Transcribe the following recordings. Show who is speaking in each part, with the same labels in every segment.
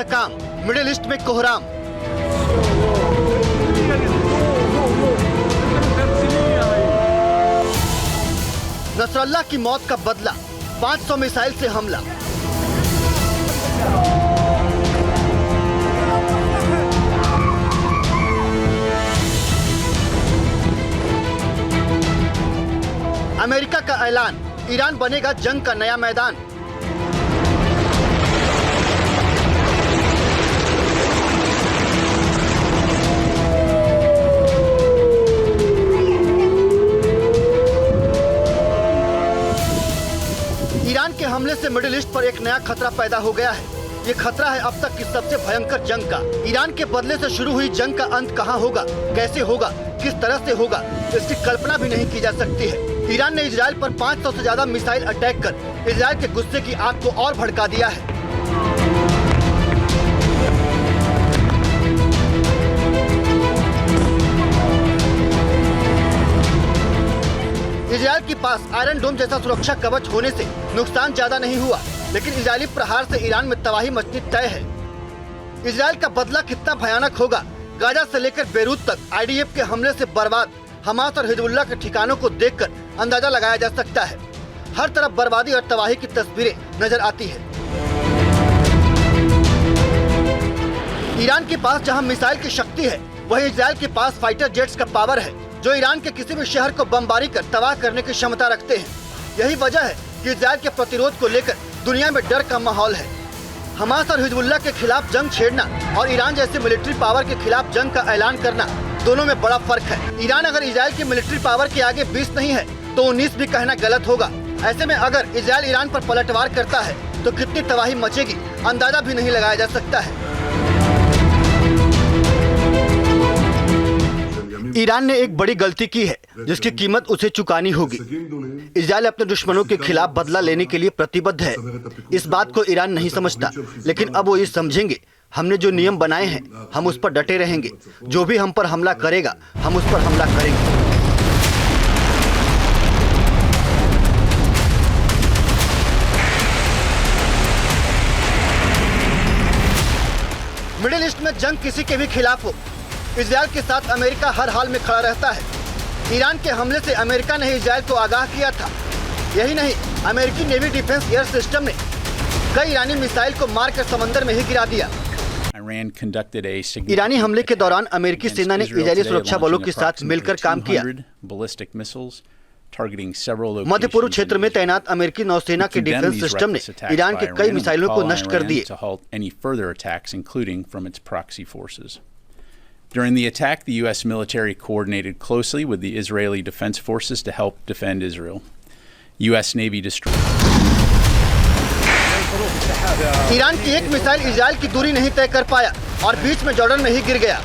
Speaker 1: इंतकाम, middle east में कोहराम। Nasrallah की मौत का बदला, 500 मिसाइल से हमला। अमेरिका का ऐलान, ईरान बनेगा जंग का नया मैदान। ईरान के हमले से मिडिल ईस्ट पर एक नया खतरा पैदा हो गया है। ये खतरा है अब तक की सबसे भयंकर जंग का। ईरान के बदले से शुरू हुई जंग का अंत कहां होगा, कैसे होगा, किस तरह से होगा, इसकी कल्पना भी नहीं की जा सकती है। ईरान ने इजराइल पर 500 से ज्यादा मिसाइल अटैक कर इजराइल के गुस्से की आग को और भड़का दिया है। इजराइल के पास आयरन डोम जैसा सुरक्षा कवच होने से नुकसान ज्यादा नहीं हुआ, लेकिन इजरायली प्रहार से ईरान में तबाही मचनी तय है। इजराइल का बदला कितना भयानक होगा, गाजा से लेकर बेरूत तक आईडीएफ के हमले से बर्बाद हमास और हिजबुल्लाह के ठिकानों को देखकर अंदाजा लगाया जा सकता है। हर तरफ बर्बादी और तबाही की तस्वीरें नजर आती है। ईरान के पास जहां मिसाइल की शक्ति है, वहीं इजराइल के पास फाइटर जेट्स का पावर है, जो ईरान के किसी भी शहर को बमबारी कर तबाह करने की क्षमता रखते हैं। यही वजह है कि इजराइल के प्रतिरोध को लेकर दुनिया में डर का माहौल है। हमास और हिजबुल्लाह के खिलाफ जंग छेड़ना और ईरान जैसे मिलिट्री पावर के खिलाफ जंग का ऐलान करना, दोनों में बड़ा फर्क है। ईरान अगर इजराइल की मिलिट्री पावर के आगे 20 नहीं है तो 19 भी कहना गलत होगा। ऐसे में अगर इजराइल ईरान पर पलटवार करता है तो कितनी तबाही मचेगी, अंदाजा भी नहीं लगाया जा सकता है। ईरान ने एक बड़ी गलती की है, जिसकी कीमत उसे चुकानी होगी। इजराइल अपने दुश्मनों के खिलाफ बदला लेने के लिए प्रतिबद्ध है। इस बात को ईरान नहीं समझता, लेकिन अब वो ये समझेंगे, हमने जो नियम बनाए हैं हम उस पर डटे रहेंगे। जो भी हम पर हमला करेगा हम उस पर हमला करेंगे। मिडिल ईस्ट में जंग किसी के भी खिलाफ हो, इजराइल के साथ अमेरिका हर हाल में खड़ा रहता है। ईरान के हमले से अमेरिका ने इजराइल को आगाह किया था। यही नहीं, अमेरिकी नेवी डिफेंस एयर सिस्टम ने कई ईरानी मिसाइल को मारकर समंदर में ही गिरा दिया। ईरानी हमले के दौरान अमेरिकी सेना ने इजरायली सुरक्षा बलों के साथ मिलकर काम किया। मध्य पूर्व क्षेत्र में तैनात अमेरिकी नौसेना के डिफेंस सिस्टम ने ईरान के कई मिसाइलों को नष्ट कर दिए।
Speaker 2: During the attack, the U.S. military coordinated closely with the Israeli Defense Forces to help defend Israel. U.S. Navy destroyed.
Speaker 1: Iran की एक मिसाइल इजराइल की दूरी नहीं तय कर पाया और बीच में जॉर्डन में ही गिर गया।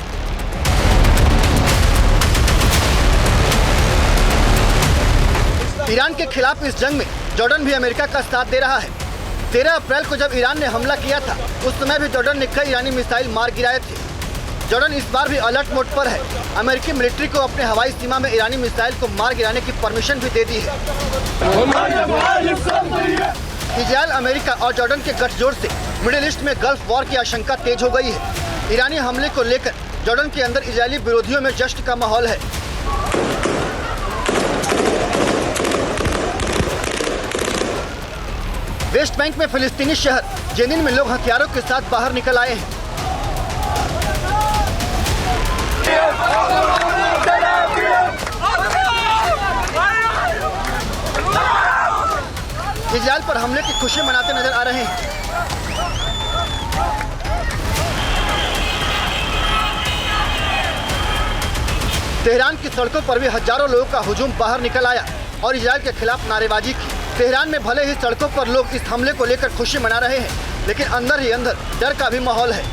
Speaker 1: ईरान के खिलाफ इस जंग में जॉर्डन भी अमेरिका का साथ दे रहा है। 13 अप्रैल को जब ईरान ने हमला किया था, उस समय भी जॉर्डन ने कई ईरानी मिसाइल मार गिराए थे। जॉर्डन इस बार भी अलर्ट मोड पर है। अमेरिकी मिलिट्री को अपने हवाई सीमा में ईरानी मिसाइल को मार गिराने की परमिशन भी दे दी है। इजराइल, अमेरिका और जॉर्डन के गठजोड़ से मिडिल ईस्ट में गल्फ वॉर की आशंका तेज हो गई है। ईरानी हमले को लेकर जॉर्डन के अंदर इजरायली विरोधियों में जश्न का माहौल है। वेस्ट बैंक में फिलिस्तीनी शहर जेनिन में लोग हथियारों के साथ बाहर निकल आए हैं। इजराइल पर हमले की खुशी मनाते नजर आ रहे हैं। तेहरान की सड़कों पर भी हजारों लोगों का हुजूम बाहर निकल आया और इजराइल के खिलाफ नारेबाजी की। तेहरान में भले ही सड़कों पर लोग इस हमले को लेकर खुशी मना रहे हैं, लेकिन अंदर ही अंदर डर का भी माहौल है।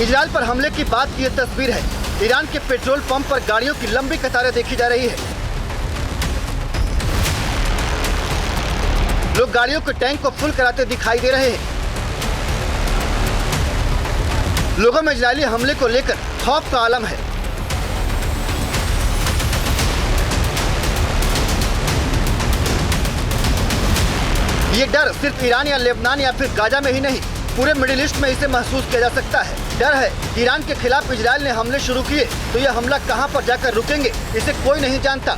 Speaker 1: इजराइल पर हमले की बात की ये तस्वीर है। ईरान के पेट्रोल पंप पर गाड़ियों की लंबी कतारें देखी जा रही है। लोग गाड़ियों के टैंक को फुल कराते दिखाई दे रहे हैं। लोगों में इजरायली हमले को लेकर खौफ का आलम है। ये डर सिर्फ ईरान या लेबनान या फिर गाजा में ही नहीं, पूरे मिडिल ईस्ट में इसे महसूस किया जा सकता है। डर है कि ईरान के खिलाफ इजराइल ने हमले शुरू किए तो यह हमला कहां पर जाकर रुकेंगे, इसे कोई नहीं जानता।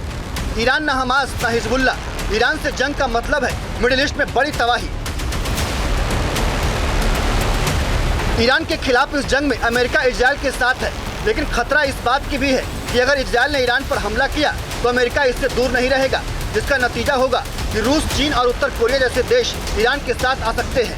Speaker 1: ईरान न हमास न हिजबुल्ला, ईरान से जंग का मतलब है मिडिल ईस्ट में बड़ी तबाही। ईरान के खिलाफ इस जंग में अमेरिका इजराइल के साथ है, लेकिन खतरा इस बात की भी है कि अगर इजराइल ने ईरान पर हमला किया तो अमेरिका इससे दूर नहीं रहेगा, जिसका नतीजा होगा कि रूस, चीन और उत्तर कोरिया जैसे देश ईरान के साथ आ सकते हैं।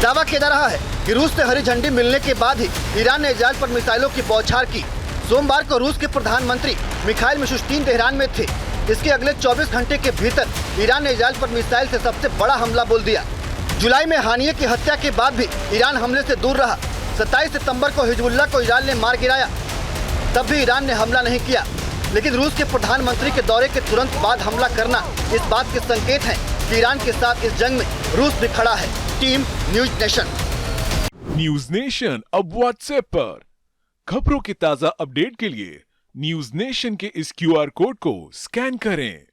Speaker 1: दावा किया जा रहा है कि रूस से हरी झंडी मिलने के बाद ही ईरान ने इजराइल पर मिसाइलों की बौछार की। सोमवार को रूस के प्रधानमंत्री मिखाइल मिशुस्तीन तेहरान में थे। इसके अगले 24 घंटे के भीतर ईरान ने इजराइल पर मिसाइल से सबसे बड़ा हमला बोल दिया। जुलाई में हानिये की हत्या के बाद भी ईरान हमले से दूर रहा। 27 सितंबर को हिजबुल्ला को इजराइल ने मार गिराया, तब भी ईरान ने हमला नहीं किया। लेकिन रूस के प्रधानमंत्री के दौरे के तुरंत बाद हमला करना इस बात के संकेत हैं कि ईरान के साथ इस जंग में रूस भी खड़ा है। Team news nation.
Speaker 3: News nation अब व्हाट्सएप पर खबरों के ताजा अपडेट के लिए न्यूज नेशन के इस QR कोड को स्कैन करें।